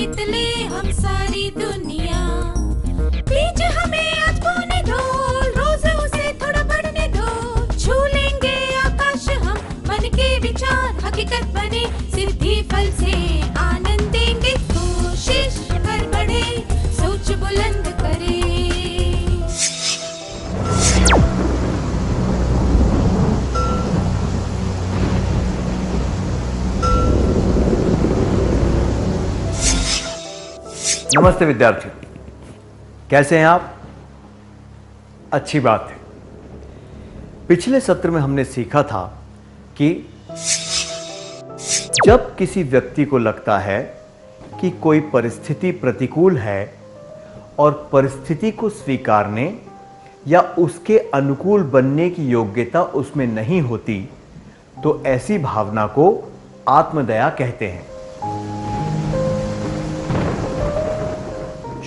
जीत ले हम सारी दुनिया। बीच हमें आज बोने दो, रोज उसे थोड़ा बढ़ने दो। छू लेंगे आकाश हम, मन के विचार हकीकत बने। सिद्धि फल से आनंद देंगे, कोशिश कर बढ़े, सोच बुलंद करे। नमस्ते विद्यार्थियों, कैसे हैं आप? अच्छी बात है। पिछले सत्र में हमने सीखा था कि जब किसी व्यक्ति को लगता है कि कोई परिस्थिति प्रतिकूल है और परिस्थिति को स्वीकारने या उसके अनुकूल बनने की योग्यता उसमें नहीं होती, तो ऐसी भावना को आत्मदया कहते हैं।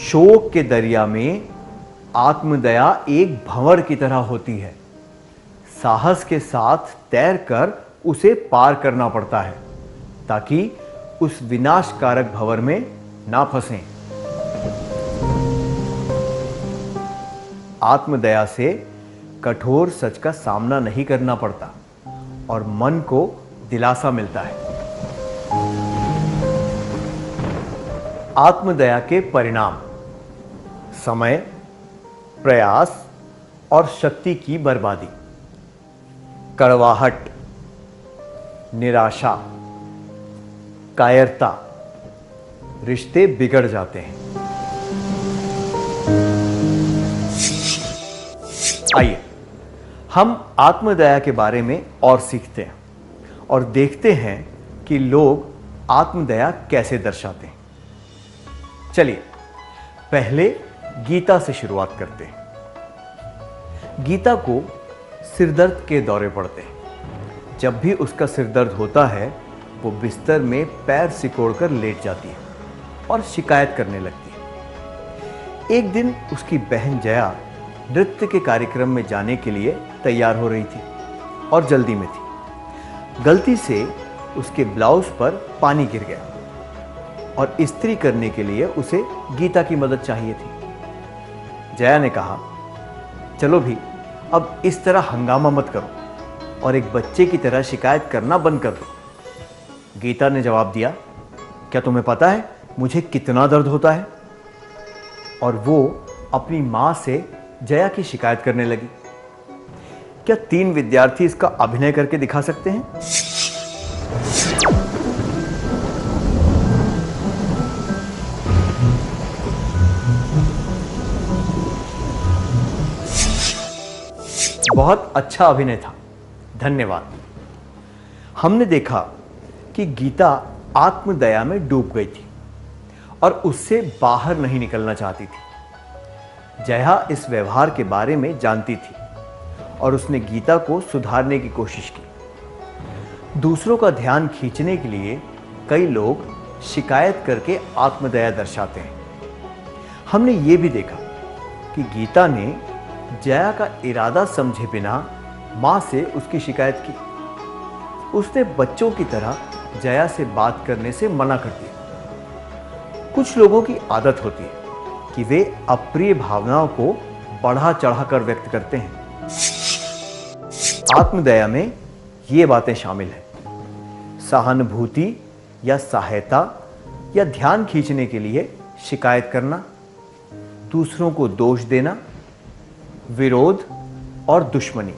शोक के दरिया में आत्मदया एक भंवर की तरह होती है। साहस के साथ तैरकर उसे पार करना पड़ता है ताकि उस विनाशकारक भंवर में ना फंसें। आत्मदया से कठोर सच का सामना नहीं करना पड़ता और मन को दिलासा मिलता है। आत्मदया के परिणाम: समय, प्रयास और शक्ति की बर्बादी, कड़वाहट, निराशा, कायरता, रिश्ते बिगड़ जाते हैं। आइए हम आत्मदया के बारे में और सीखते हैं और देखते हैं कि लोग आत्मदया कैसे दर्शाते हैं। चलिए पहले गीता से शुरुआत करते हैं। गीता को सिरदर्द के दौरे पड़ते हैं। जब भी उसका सिरदर्द होता है, वो बिस्तर में पैर सिकोड़कर लेट जाती है और शिकायत करने लगती है। एक दिन उसकी बहन जया नृत्य के कार्यक्रम में जाने के लिए तैयार हो रही थी और जल्दी में थी। गलती से उसके ब्लाउज पर पानी गिर गया और इस्त्री करने के लिए उसे गीता की मदद चाहिए थी। जया ने कहा, चलो भी, अब इस तरह हंगामा मत करो और एक बच्चे की तरह शिकायत करना बंद कर दो। गीता ने जवाब दिया, क्या तुम्हें पता है मुझे कितना दर्द होता है? और वो अपनी मां से जया की शिकायत करने लगी। क्या 3 विद्यार्थी इसका अभिनय करके दिखा सकते हैं? बहुत अच्छा अभिनय था, धन्यवाद। हमने देखा कि गीता आत्मदया में डूब गई थी और उससे बाहर नहीं निकलना चाहती थी। जया इस व्यवहार के बारे में जानती थी और उसने गीता को सुधारने की कोशिश की। दूसरों का ध्यान खींचने के लिए कई लोग शिकायत करके आत्मदया दर्शाते हैं। हमने ये भी देखा कि गीता ने जया का इरादा समझे बिना मां से उसकी शिकायत की। उसने बच्चों की तरह जया से बात करने से मना कर दिया। कुछ लोगों की आदत होती है कि वे अप्रिय भावनाओं को बढ़ा चढ़ाकर व्यक्त करते हैं। आत्मदया में ये बातें शामिल हैं: सहानुभूति या सहायता या ध्यान खींचने के लिए शिकायत करना, दूसरों को दोष देना, विरोध और दुश्मनी।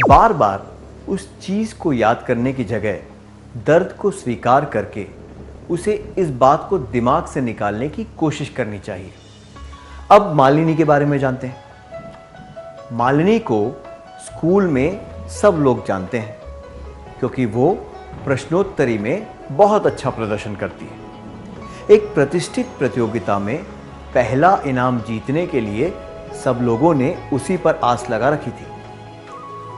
बार बार उस चीज को याद करने की जगह दर्द को स्वीकार करके उसे इस बात को दिमाग से निकालने की कोशिश करनी चाहिए। अब मालिनी के बारे में जानते हैं। मालिनी को स्कूल में सब लोग जानते हैं क्योंकि वो प्रश्नोत्तरी में बहुत अच्छा प्रदर्शन करती है। एक प्रतिष्ठित प्रतियोगिता में पहला इनाम जीतने के लिए सब लोगों ने उसी पर आस लगा रखी थी,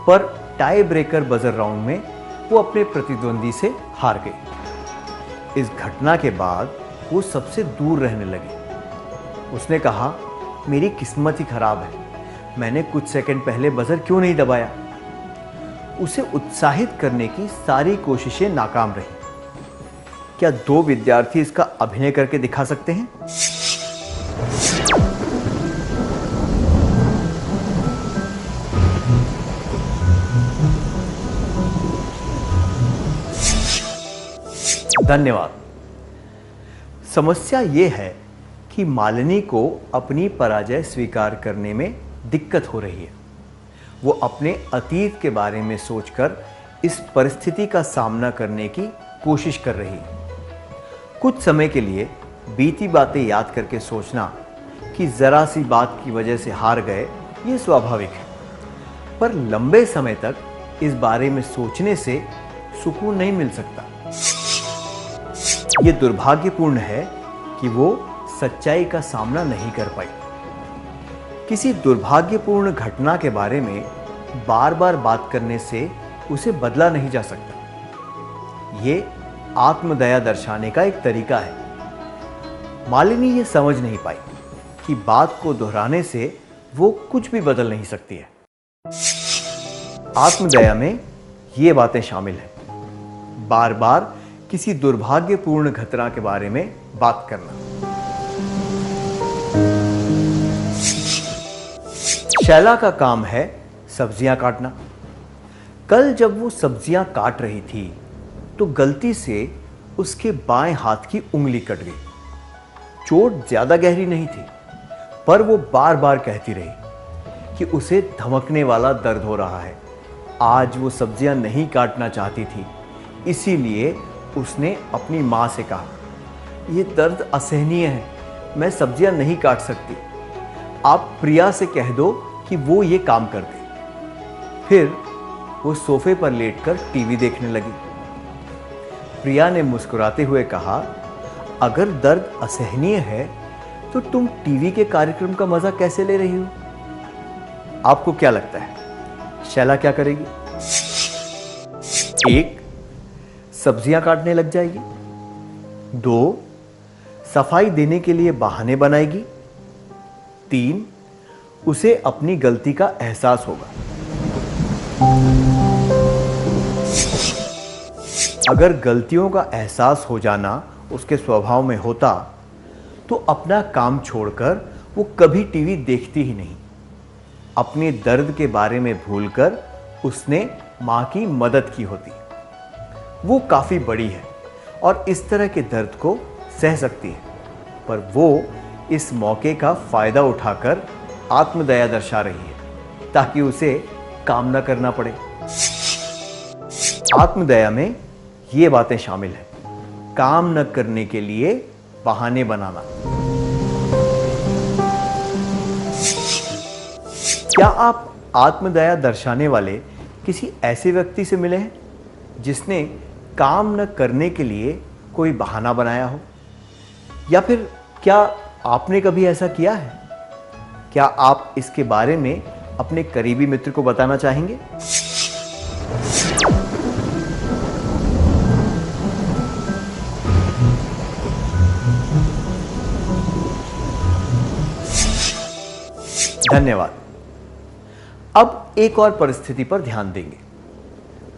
पर टाई ब्रेकर बजर राउंड में वो अपने प्रतिद्वंदी से हार गई। इस घटना के बाद वो सबसे दूर रहने लगी। उसने कहा, मेरी किस्मत ही खराब है, मैंने कुछ सेकंड पहले बजर क्यों नहीं दबाया। उसे उत्साहित करने की सारी कोशिशें नाकाम रही। क्या दो विद्यार्थी इसका अभिनय करके दिखा सकते हैं? धन्यवाद। समस्या यह है कि मालिनी को अपनी पराजय स्वीकार करने में दिक्कत हो रही है। वो अपने अतीत के बारे में सोचकर इस परिस्थिति का सामना करने की कोशिश कर रही है। कुछ समय के लिए बीती बातें याद करके सोचना कि जरा सी बात की वजह से हार गए, ये स्वाभाविक है। पर लंबे समय तक इस बारे में सोचने से सुकून नहीं मिल सकता। ये दुर्भाग्यपूर्ण है कि वो सच्चाई का सामना नहीं कर पाई। किसी दुर्भाग्यपूर्ण घटना के बारे में बार बार बात करने से उसे बदला नहीं जा सकता। ये आत्मदया दर्शाने का एक तरीका है। मालिनी ये समझ नहीं पाई कि बात को दोहराने से वो कुछ भी बदल नहीं सकती है। आत्मदया में ये बातें शामिल हैं। बार बार किसी दुर्भाग्यपूर्ण घटना के बारे में बात करना। शैला का काम है सब्जियां काटना। कल जब वो सब्जियां काट रही थी तो गलती से उसके बाएं हाथ की उंगली कट गई। चोट ज्यादा गहरी नहीं थी, पर वो बार बार कहती रही कि उसे धमकने वाला दर्द हो रहा है। आज वो सब्जियां नहीं काटना चाहती थी, इसीलिए उसने अपनी मां से कहा, यह दर्द असहनीय है, मैं सब्जियां नहीं काट सकती। आप प्रिया से कह दो कि वो ये काम कर दे। फिर वो सोफे पर लेटकर टीवी देखने लगी। प्रिया ने मुस्कुराते हुए कहा, अगर दर्द असहनीय है तो तुम टीवी के कार्यक्रम का मजा कैसे ले रही हो? आपको क्या लगता है शैला क्या करेगी? 1. सब्जियां काटने लग जाएगी। 2. सफाई देने के लिए बहाने बनाएगी। 3. उसे अपनी गलती का एहसास होगा। अगर गलतियों का एहसास हो जाना उसके स्वभाव में होता तो अपना काम छोड़कर वो कभी टीवी देखती ही नहीं। अपने दर्द के बारे में भूलकर उसने मां की मदद की होती। वो काफी बड़ी है और इस तरह के दर्द को सह सकती है, पर वो इस मौके का फायदा उठाकर आत्मदया दर्शा रही है ताकि उसे काम न करना पड़े। आत्मदया में ये बातें शामिल हैं। काम न करने के लिए बहाने बनाना। क्या आप आत्मदया दर्शाने वाले किसी ऐसे व्यक्ति से मिले हैं जिसने काम न करने के लिए कोई बहाना बनाया हो? या फिर क्या आपने कभी ऐसा किया है? क्या आप इसके बारे में अपने करीबी मित्र को बताना चाहेंगे? धन्यवाद। अब एक और परिस्थिति पर ध्यान देंगे।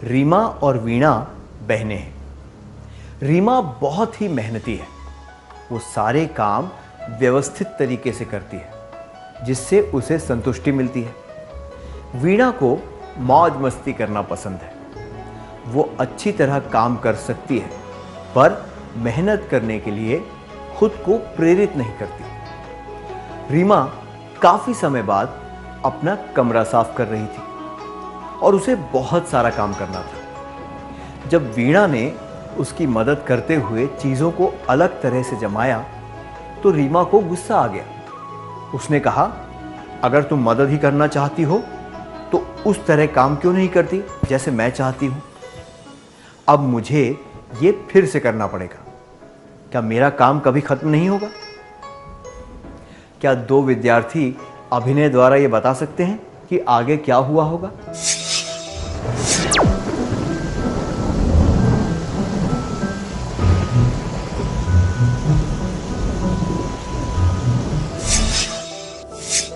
रीमा और वीणा बहनें हैं। रीमा बहुत ही मेहनती है। वो सारे काम व्यवस्थित तरीके से करती है, जिससे उसे संतुष्टि मिलती है। वीणा को मौज मस्ती करना पसंद है। वो अच्छी तरह काम कर सकती है, पर मेहनत करने के लिए खुद को प्रेरित नहीं करती। रीमा काफी समय बाद अपना कमरा साफ कर रही थी और उसे बहुत सारा काम करना था। जब वीणा ने उसकी मदद करते हुए चीजों को अलग तरह से जमाया तो रीमा को गुस्सा आ गया। उसने कहा, अगर तुम मदद ही करना चाहती हो तो उस तरह काम क्यों नहीं करती जैसे मैं चाहती हूं? अब मुझे ये फिर से करना पड़ेगा। क्या मेरा काम कभी खत्म नहीं होगा? क्या दो विद्यार्थी अभिनय द्वारा ये बता सकते हैं कि आगे क्या हुआ होगा?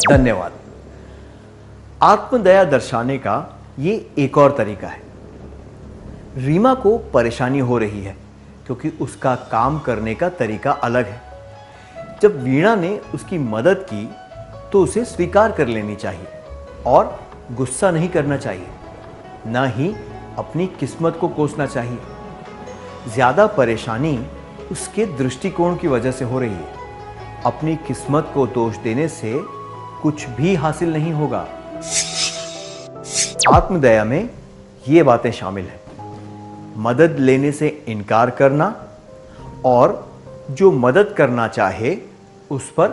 धन्यवाद। आत्मदया दर्शाने का ये एक और तरीका है। रीमा को परेशानी हो रही है क्योंकि उसका काम करने का तरीका अलग है। जब वीणा ने उसकी मदद की तो उसे स्वीकार कर लेनी चाहिए और गुस्सा नहीं करना चाहिए, ना ही अपनी किस्मत को कोसना चाहिए। ज्यादा परेशानी उसके दृष्टिकोण की वजह से हो रही है। अपनी किस्मत को दोष देने से कुछ भी हासिल नहीं होगा। आत्मदया में ये बातें शामिल हैं: मदद लेने से इनकार करना और जो मदद करना चाहे उस पर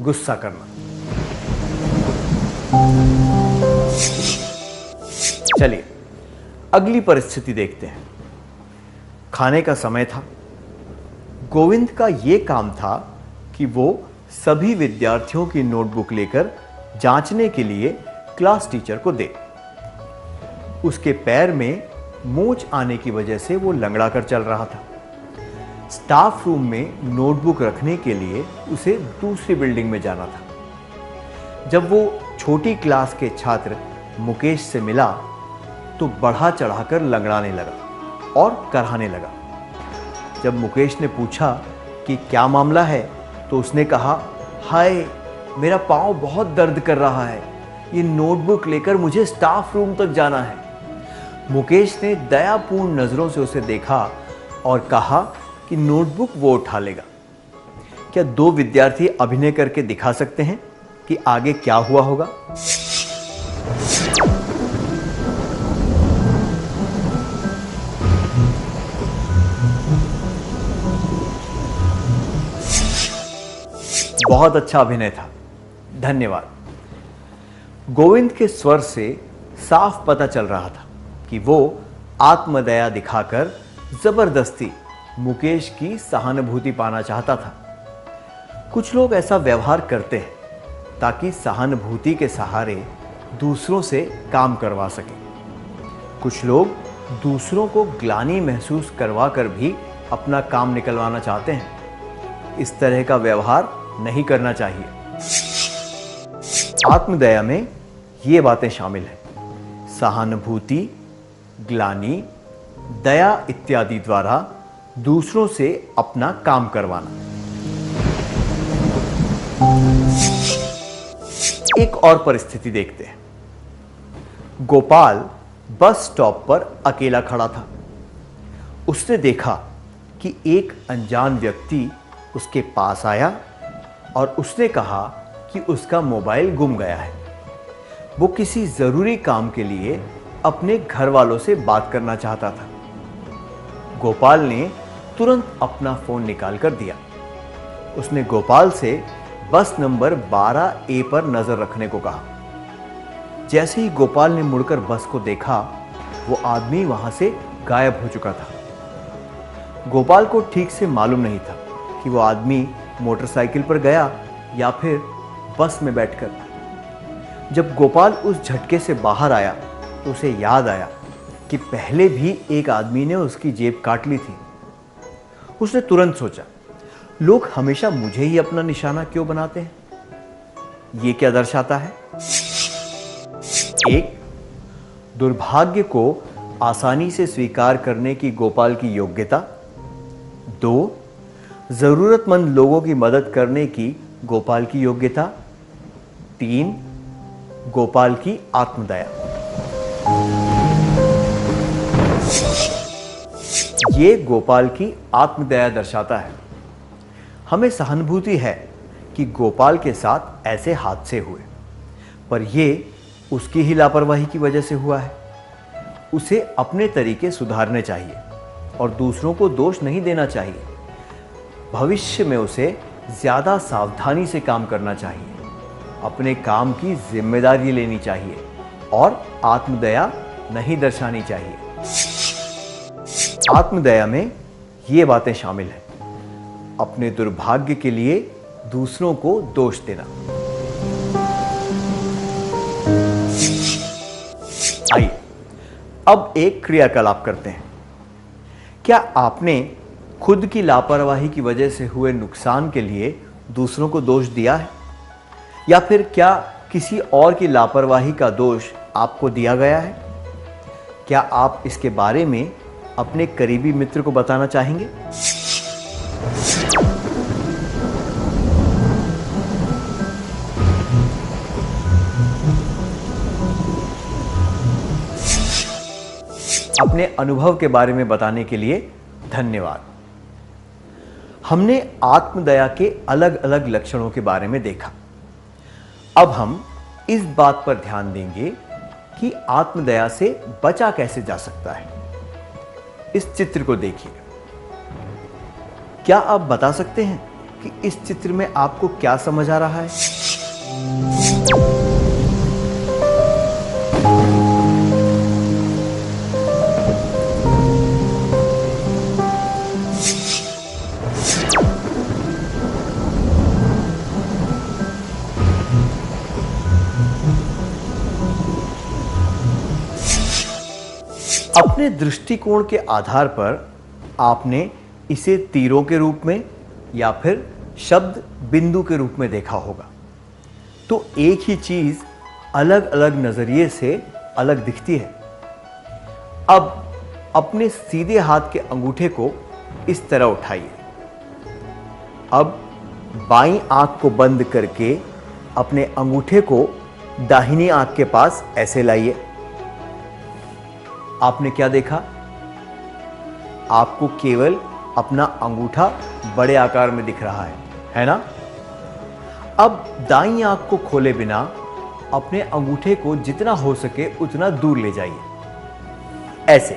गुस्सा करना। चलिए अगली परिस्थिति देखते हैं। खाने का समय था। गोविंद का यह काम था कि वो सभी विद्यार्थियों की नोटबुक लेकर जांचने के लिए क्लास टीचर को दे। उसके पैर में मोच आने की वजह से वो लंगड़ा कर चल रहा था। स्टाफ रूम में नोटबुक रखने के लिए उसे दूसरी बिल्डिंग में जाना था। जब वो छोटी क्लास के छात्र मुकेश से मिला तो बढ़ा चढ़ाकर लंगड़ाने लगा और कराहने लगा। जब मुकेश ने पूछा कि क्या मामला है तो उसने कहा, हाय मेरा पाँव बहुत दर्द कर रहा है, ये नोटबुक लेकर मुझे स्टाफ रूम तक जाना है। मुकेश ने दयापूर्ण नजरों से उसे देखा और कहा कि नोटबुक वो उठा लेगा। क्या दो विद्यार्थी अभिनय करके दिखा सकते हैं कि आगे क्या हुआ होगा? बहुत अच्छा अभिनय था, धन्यवाद। गोविंद के स्वर से साफ पता चल रहा था कि वो आत्मदया दिखाकर जबरदस्ती मुकेश की सहानुभूति पाना चाहता था। कुछ लोग ऐसा व्यवहार करते हैं ताकि सहानुभूति के सहारे दूसरों से काम करवा सकें। कुछ लोग दूसरों को ग्लानि महसूस करवा कर भी अपना काम निकलवाना चाहते हैं। इस तरह का व्यवहार नहीं करना चाहिए। आत्मदया में ये बातें शामिल हैं: सहानुभूति, ग्लानि, दया इत्यादि द्वारा दूसरों से अपना काम करवाना। एक और परिस्थिति देखते हैं। गोपाल बस स्टॉप पर अकेला खड़ा था। उसने देखा कि एक अनजान व्यक्ति उसके पास आया और उसने कहा कि उसका मोबाइल गुम गया है। वो किसी जरूरी काम के लिए अपने घर वालों से बात करना चाहता था। गोपाल ने तुरंत अपना फोन निकाल कर दिया। उसने गोपाल से बस नंबर 12A पर नजर रखने को कहा। जैसे ही गोपाल ने मुड़कर बस को देखा, वो आदमी वहां से गायब हो चुका था। गोपाल को ठीक से मालूम नहीं था कि वो आदमी मोटरसाइकिल पर गया या फिर बस में बैठकर। जब गोपाल उस झटके से बाहर आया तो उसे याद आया कि पहले भी एक आदमी ने उसकी जेब काट ली थी। उसने तुरंत सोचा, लोग हमेशा मुझे ही अपना निशाना क्यों बनाते हैं? ये क्या दर्शाता है? एक, दुर्भाग्य को आसानी से स्वीकार करने की गोपाल की योग्यता। दो, जरूरतमंद लोगों की मदद करने की गोपाल की योग्यता। तीन, गोपाल की आत्मदया। ये गोपाल की आत्मदया दर्शाता है। हमें सहानुभूति है कि गोपाल के साथ ऐसे हादसे हुए, पर यह उसकी ही लापरवाही की वजह से हुआ है। उसे अपने तरीके सुधारने चाहिए और दूसरों को दोष नहीं देना चाहिए। भविष्य में उसे ज्यादा सावधानी से काम करना चाहिए, अपने काम की जिम्मेदारी लेनी चाहिए और आत्मदया नहीं दर्शानी चाहिए। आत्मदया में ये बातें शामिल हैं: अपने दुर्भाग्य के लिए दूसरों को दोष देना। आइए अब एक क्रियाकलाप करते हैं। क्या आपने खुद की लापरवाही की वजह से हुए नुकसान के लिए दूसरों को दोष दिया है? या फिर क्या किसी और की लापरवाही का दोष आपको दिया गया है? क्या आप इसके बारे में अपने करीबी मित्र को बताना चाहेंगे? अपने अनुभव के बारे में बताने के लिए धन्यवाद। हमने आत्मदया के अलग अलग लक्षणों के बारे में देखा। अब हम इस बात पर ध्यान देंगे कि आत्मदया से बचा कैसे जा सकता है। इस चित्र को देखिए। क्या आप बता सकते हैं कि इस चित्र में आपको क्या समझ आ रहा है? अपने दृष्टिकोण के आधार पर आपने इसे तीरों के रूप में या फिर शब्द बिंदु के रूप में देखा होगा। तो एक ही चीज अलग अलग नजरिए से अलग दिखती है। अब अपने सीधे हाथ के अंगूठे को इस तरह उठाइए। अब बाईं आंख को बंद करके अपने अंगूठे को दाहिनी आंख के पास ऐसे लाइए। आपने क्या देखा? आपको केवल अपना अंगूठा बड़े आकार में दिख रहा है ना? अब दाईं आंख को खोले बिना अपने अंगूठे को जितना हो सके उतना दूर ले जाइए, ऐसे।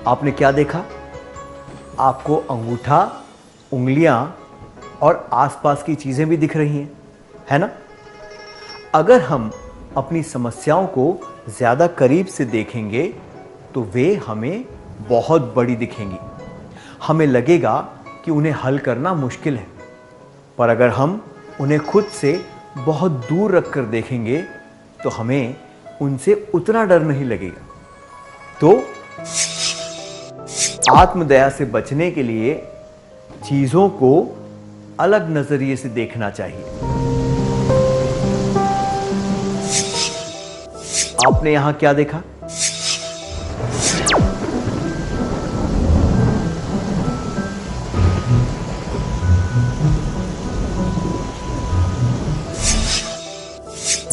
आपने क्या देखा? आपको अंगूठा, उंगलियां और आसपास की चीजें भी दिख रही हैं, है ना? अगर हम अपनी समस्याओं को ज्यादा करीब से देखेंगे तो वे हमें बहुत बड़ी दिखेंगी। हमें लगेगा कि उन्हें हल करना मुश्किल है, पर अगर हम उन्हें खुद से बहुत दूर रखकर देखेंगे तो हमें उनसे उतना डर नहीं लगेगा। तो आत्मदया से बचने के लिए चीजों को अलग नजरिए से देखना चाहिए। आपने यहां क्या देखा?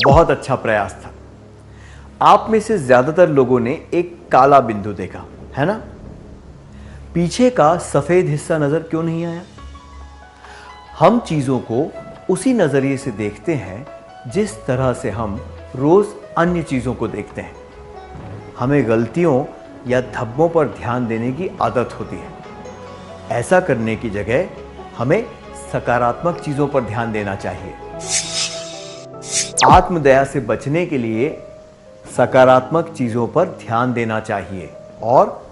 बहुत अच्छा प्रयास था। आप में से ज्यादातर लोगों ने एक काला बिंदु देखा, है ना? पीछे का सफेद हिस्सा नजर क्यों नहीं आया? हम चीजों को उसी नजरिए से देखते हैं जिस तरह से हम रोज अन्य चीजों को देखते हैं। हमें गलतियों या धब्बों पर ध्यान देने की आदत होती है। ऐसा करने की जगह हमें सकारात्मक चीजों पर ध्यान देना चाहिए। आत्मदया से बचने के लिए सकारात्मक चीजों पर ध्यान देना चाहिए और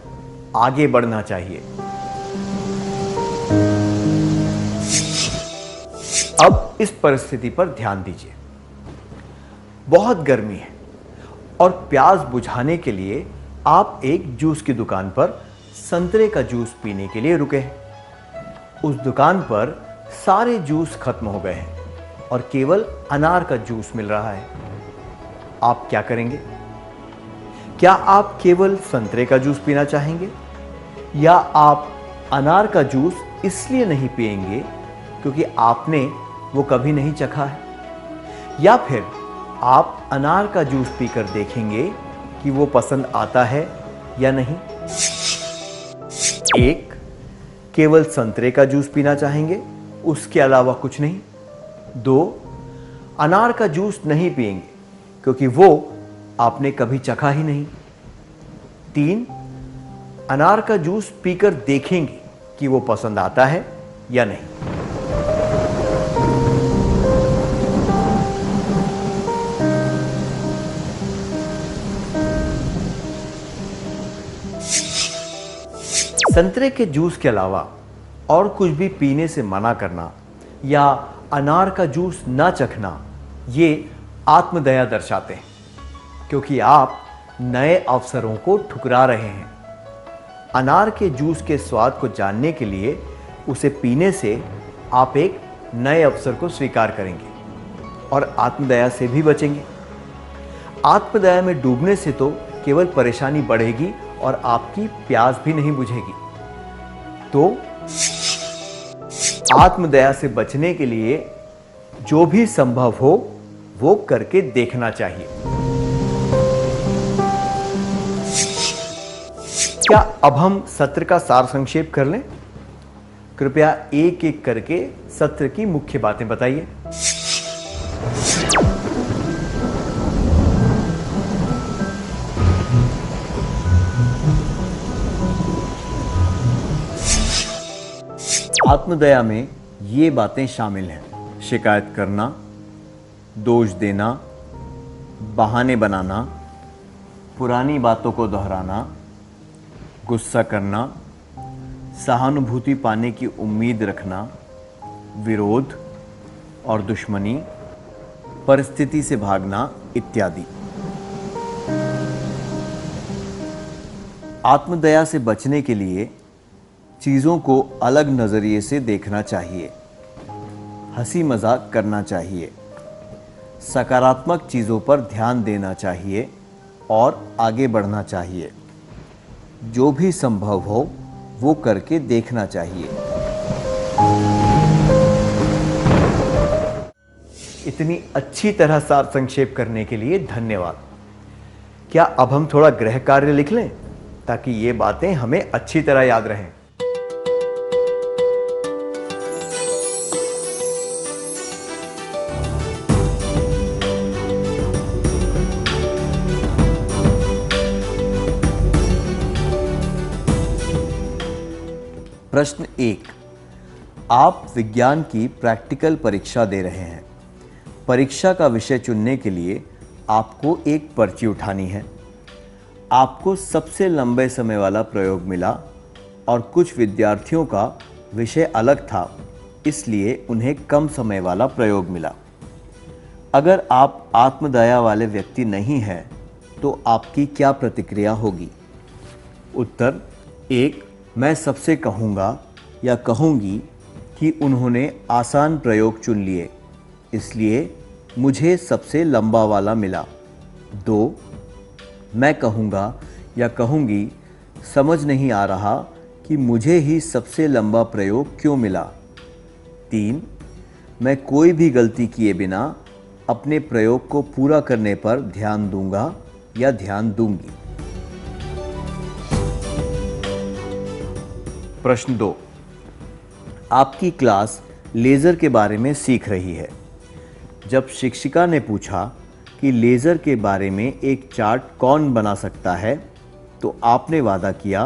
आगे बढ़ना चाहिए। अब इस परिस्थिति पर ध्यान दीजिए। बहुत गर्मी है और प्यास बुझाने के लिए आप एक जूस की दुकान पर संतरे का जूस पीने के लिए रुके हैं। उस दुकान पर सारे जूस खत्म हो गए हैं और केवल अनार का जूस मिल रहा है। आप क्या करेंगे? क्या आप केवल संतरे का जूस पीना चाहेंगे या आप अनार का जूस इसलिए नहीं पिएंगे क्योंकि आपने वो कभी नहीं चखा है? या फिर आप अनार का जूस पीकर देखेंगे कि वो पसंद आता है या नहीं? एक, केवल संतरे का जूस पीना चाहेंगे, उसके अलावा कुछ नहीं। दो, अनार का जूस नहीं पिएंगे क्योंकि वो आपने कभी चखा ही नहीं। तीन, अनार का जूस पीकर देखेंगे कि वो पसंद आता है या नहीं। संतरे के जूस के अलावा और कुछ भी पीने से मना करना या अनार का जूस ना चखना, ये आत्मदया दर्शाते हैं क्योंकि आप नए अवसरों को ठुकरा रहे हैं। अनार के जूस के स्वाद को जानने के लिए उसे पीने से आप एक नए अवसर को स्वीकार करेंगे और आत्मदया से भी बचेंगे। आत्मदया में डूबने से तो केवल परेशानी बढ़ेगी और आपकी प्यास भी नहीं बुझेगी। तो आत्मदया से बचने के लिए जो भी संभव हो वो करके देखना चाहिए। क्या अब हम सत्र का सार संक्षेप कर लें? कृपया एक एक करके सत्र की मुख्य बातें बताइए। आत्मदया में ये बातें शामिल हैं: शिकायत करना, दोष देना, बहाने बनाना, पुरानी बातों को दोहराना, गुस्सा करना, सहानुभूति पाने की उम्मीद रखना, विरोध और दुश्मनी, परिस्थिति से भागना इत्यादि। आत्मदया से बचने के लिए चीज़ों को अलग नज़रिए से देखना चाहिए, हंसी मजाक करना चाहिए, सकारात्मक चीज़ों पर ध्यान देना चाहिए और आगे बढ़ना चाहिए। जो भी संभव हो वो करके देखना चाहिए। इतनी अच्छी तरह सार संक्षेप करने के लिए धन्यवाद। क्या अब हम थोड़ा गृह कार्य लिख लें ताकि ये बातें हमें अच्छी तरह याद रहें? प्रश्न 1, आप विज्ञान की प्रैक्टिकल परीक्षा दे रहे हैं। परीक्षा का विषय चुनने के लिए आपको एक पर्ची उठानी है। आपको सबसे लंबे समय वाला प्रयोग मिला और कुछ विद्यार्थियों का विषय अलग था, इसलिए उन्हें कम समय वाला प्रयोग मिला। अगर आप आत्मदया वाले व्यक्ति नहीं हैं तो आपकी क्या प्रतिक्रिया होगी? उत्तर: 1, मैं सबसे कहूँगा या कहूँगी कि उन्होंने आसान प्रयोग चुन लिए, इसलिए मुझे सबसे लंबा वाला मिला। 2, मैं कहूँगा या कहूँगी समझ नहीं आ रहा कि मुझे ही सबसे लंबा प्रयोग क्यों मिला। 3, मैं कोई भी गलती किए बिना अपने प्रयोग को पूरा करने पर ध्यान दूंगा या ध्यान दूंगी। प्रश्न 2, आपकी क्लास लेज़र के बारे में सीख रही है। जब शिक्षिका ने पूछा कि लेज़र के बारे में एक चार्ट कौन बना सकता है, तो आपने वादा किया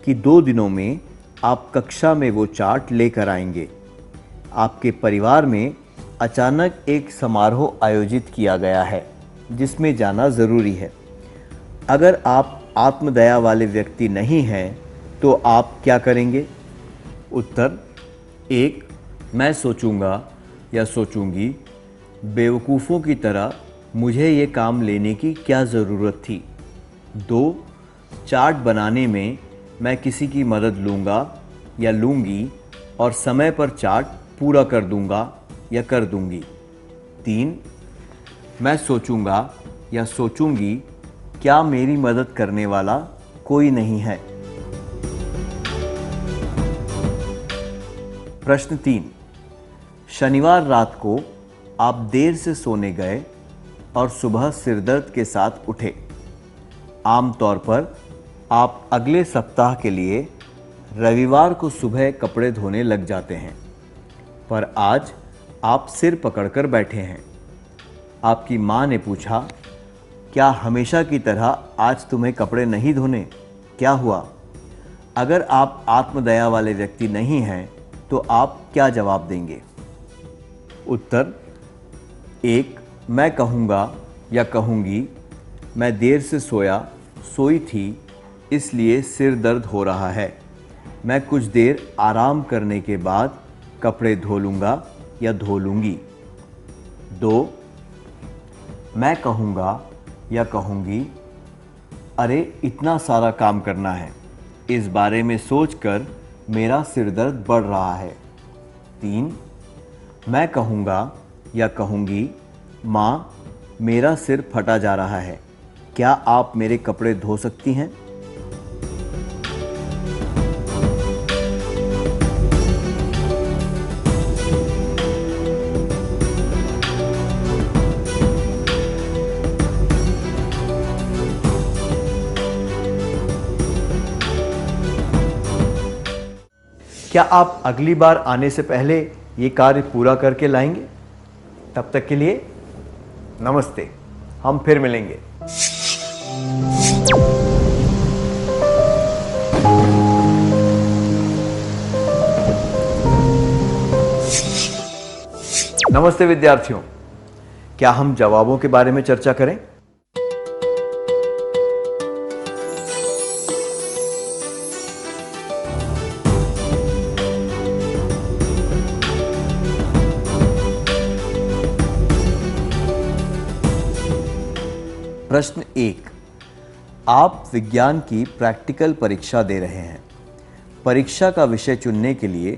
कि 2 दिनों में आप कक्षा में वो चार्ट लेकर आएंगे। आपके परिवार में अचानक एक समारोह आयोजित किया गया है जिसमें जाना ज़रूरी है। अगर आप आत्मदया वाले व्यक्ति नहीं हैं तो आप क्या करेंगे? उत्तर: 1, मैं सोचूंगा या सोचूंगी बेवकूफ़ों की तरह मुझे ये काम लेने की क्या ज़रूरत थी। 2, चार्ट बनाने में मैं किसी की मदद लूँगा या लूँगी और समय पर चार्ट पूरा कर दूँगा या कर दूँगी। 3, मैं सोचूंगा या सोचूंगी क्या मेरी मदद करने वाला कोई नहीं है। प्रश्न 3, शनिवार रात को आप देर से सोने गए और सुबह सिरदर्द के साथ उठे। आमतौर पर आप अगले सप्ताह के लिए रविवार को सुबह कपड़े धोने लग जाते हैं, पर आज आप सिर पकड़कर बैठे हैं। आपकी माँ ने पूछा, क्या हमेशा की तरह आज तुम्हें कपड़े नहीं धोने? क्या हुआ? अगर आप आत्मदया वाले व्यक्ति नहीं हैं तो आप क्या जवाब देंगे? उत्तर: 1, मैं कहूँगा या कहूँगी मैं देर से सोई थी इसलिए सिर दर्द हो रहा है। मैं कुछ देर आराम करने के बाद कपड़े धो लूँगा या धो लूँगी। 2, मैं कहूँगा या कहूँगी अरे इतना सारा काम करना है, इस बारे में सोचकर मेरा सिर दर्द बढ़ रहा है। 3, मैं कहूँगा या कहूँगी माँ मेरा सिर फटा जा रहा है, क्या आप मेरे कपड़े धो सकती हैं? क्या आप अगली बार आने से पहले ये कार्य पूरा करके लाएंगे? तब तक के लिए नमस्ते, हम फिर मिलेंगे। नमस्ते विद्यार्थियों, क्या हम जवाबों के बारे में चर्चा करें? प्रश्न 1, आप विज्ञान की प्रैक्टिकल परीक्षा दे रहे हैं। परीक्षा का विषय चुनने के लिए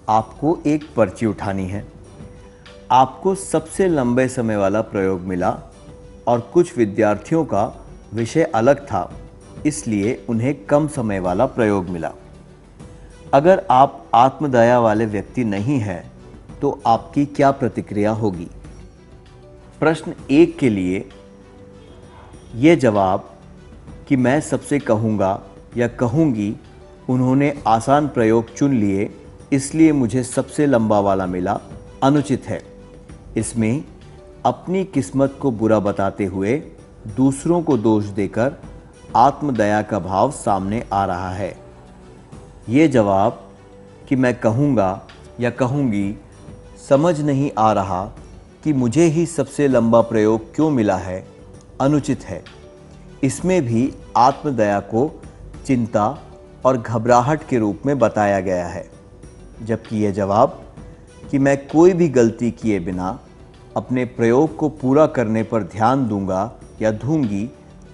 आपको एक पर्ची उठानी है। आपको सबसे लंबे समय वाला प्रयोग मिला और कुछ विद्यार्थियों का विषय अलग था, इसलिए उन्हें कम समय वाला प्रयोग मिला। अगर आप आत्मदया वाले व्यक्ति नहीं हैं, तो आपकी क्या प्रतिक्रिया होगी? प्रश्न 1 के लिए ये जवाब कि मैं सबसे कहूँगा या कहूँगी उन्होंने आसान प्रयोग चुन लिए इसलिए मुझे सबसे लंबा वाला मिला, अनुचित है। इसमें अपनी किस्मत को बुरा बताते हुए दूसरों को दोष देकर आत्मदया का भाव सामने आ रहा है। ये जवाब कि मैं कहूँगा या कहूँगी समझ नहीं आ रहा कि मुझे ही सबसे लंबा प्रयोग क्यों मिला है, अनुचित है। इसमें भी आत्मदया को चिंता और घबराहट के रूप में बताया गया है, जबकि यह जवाब कि मैं कोई भी गलती किए बिना अपने प्रयोग को पूरा करने पर ध्यान दूंगा या दूंगी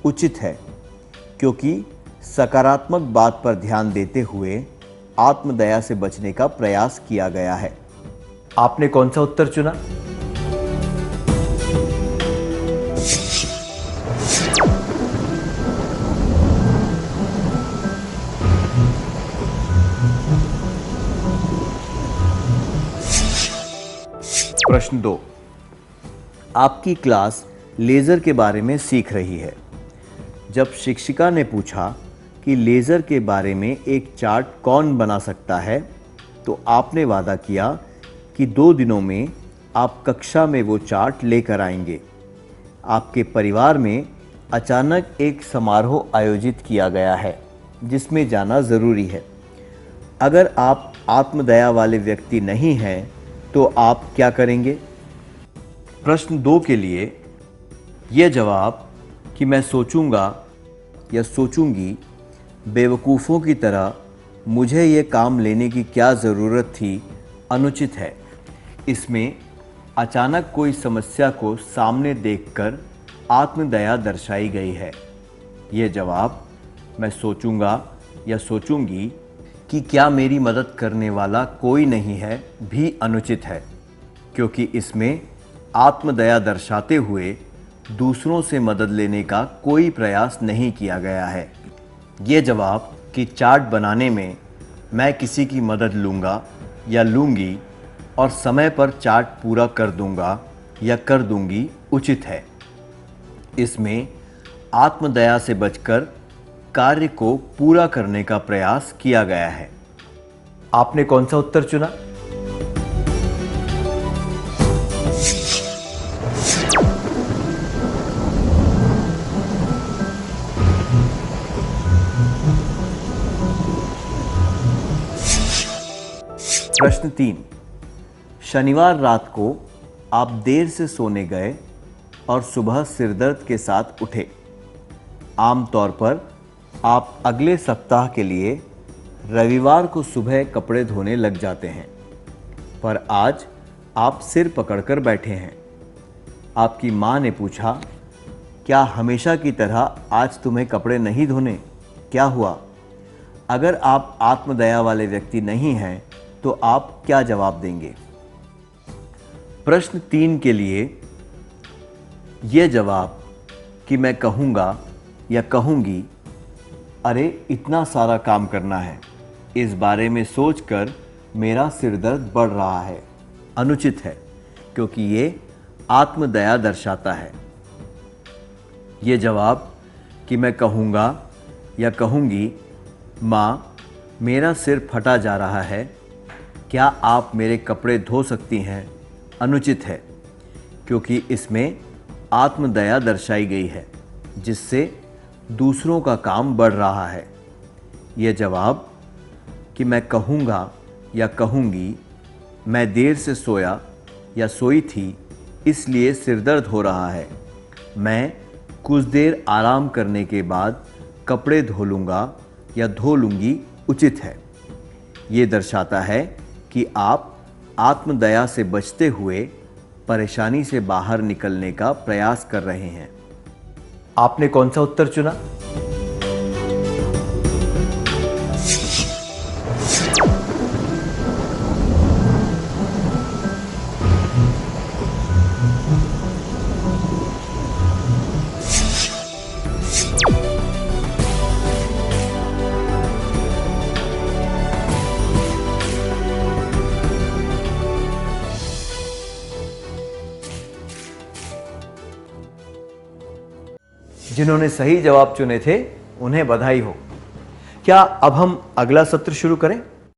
उचित है, क्योंकि सकारात्मक बात पर ध्यान देते हुए आत्मदया से बचने का प्रयास किया गया है। आपने कौन सा उत्तर चुना? प्रश्न 2, आपकी क्लास लेज़र के बारे में सीख रही है। जब शिक्षिका ने पूछा कि लेज़र के बारे में एक चार्ट कौन बना सकता है, तो आपने वादा किया कि 2 दिनों में आप कक्षा में वो चार्ट लेकर आएंगे। आपके परिवार में अचानक एक समारोह आयोजित किया गया है जिसमें जाना ज़रूरी है। अगर आप आत्मदया वाले व्यक्ति नहीं हैं तो आप क्या करेंगे? प्रश्न 2 के लिए यह जवाब कि मैं सोचूंगा या सोचूंगी बेवकूफ़ों की तरह मुझे ये काम लेने की क्या ज़रूरत थी, अनुचित है। इसमें अचानक कोई समस्या को सामने देखकर आत्मदया दर्शाई गई है। ये जवाब मैं सोचूंगा या सोचूंगी कि क्या मेरी मदद करने वाला कोई नहीं है भी अनुचित है, क्योंकि इसमें आत्मदया दर्शाते हुए दूसरों से मदद लेने का कोई प्रयास नहीं किया गया है। ये जवाब कि चार्ट बनाने में मैं किसी की मदद लूँगा या लूँगी और समय पर चार्ट पूरा कर दूँगा या कर दूँगी उचित है। इसमें आत्मदया से बचकर कार्य को पूरा करने का प्रयास किया गया है। आपने कौन सा उत्तर चुना? प्रश्न 3, शनिवार रात को आप देर से सोने गए और सुबह सिरदर्द के साथ उठे। आमतौर पर आप अगले सप्ताह के लिए रविवार को सुबह कपड़े धोने लग जाते हैं, पर आज आप सिर पकड़कर बैठे हैं। आपकी माँ ने पूछा, क्या हमेशा की तरह आज तुम्हें कपड़े नहीं धोने, क्या हुआ? अगर आप आत्मदया वाले व्यक्ति नहीं हैं तो आप क्या जवाब देंगे? प्रश्न 3 के लिए ये जवाब कि मैं कहूँगा या कहूँगी, अरे इतना सारा काम करना है, इस बारे में सोचकर मेरा सिर दर्द बढ़ रहा है, अनुचित है, क्योंकि ये आत्मदया दर्शाता है। ये जवाब कि मैं कहूँगा या कहूँगी, माँ मेरा सिर फटा जा रहा है, क्या आप मेरे कपड़े धो सकती हैं, अनुचित है, क्योंकि इसमें आत्मदया दर्शाई गई है, जिससे दूसरों का काम बढ़ रहा है। यह जवाब कि मैं कहूँगा या कहूँगी, मैं देर से सोया या सोई थी, इसलिए सिरदर्द हो रहा है, मैं कुछ देर आराम करने के बाद कपड़े धो लूँगा या धो लूँगी, उचित है। ये दर्शाता है कि आप आत्मदया से बचते हुए परेशानी से बाहर निकलने का प्रयास कर रहे हैं। आपने कौन सा उत्तर चुना? जिन्होंने सही जवाब चुने थे उन्हें बधाई हो। क्या अब हम अगला सत्र शुरू करें?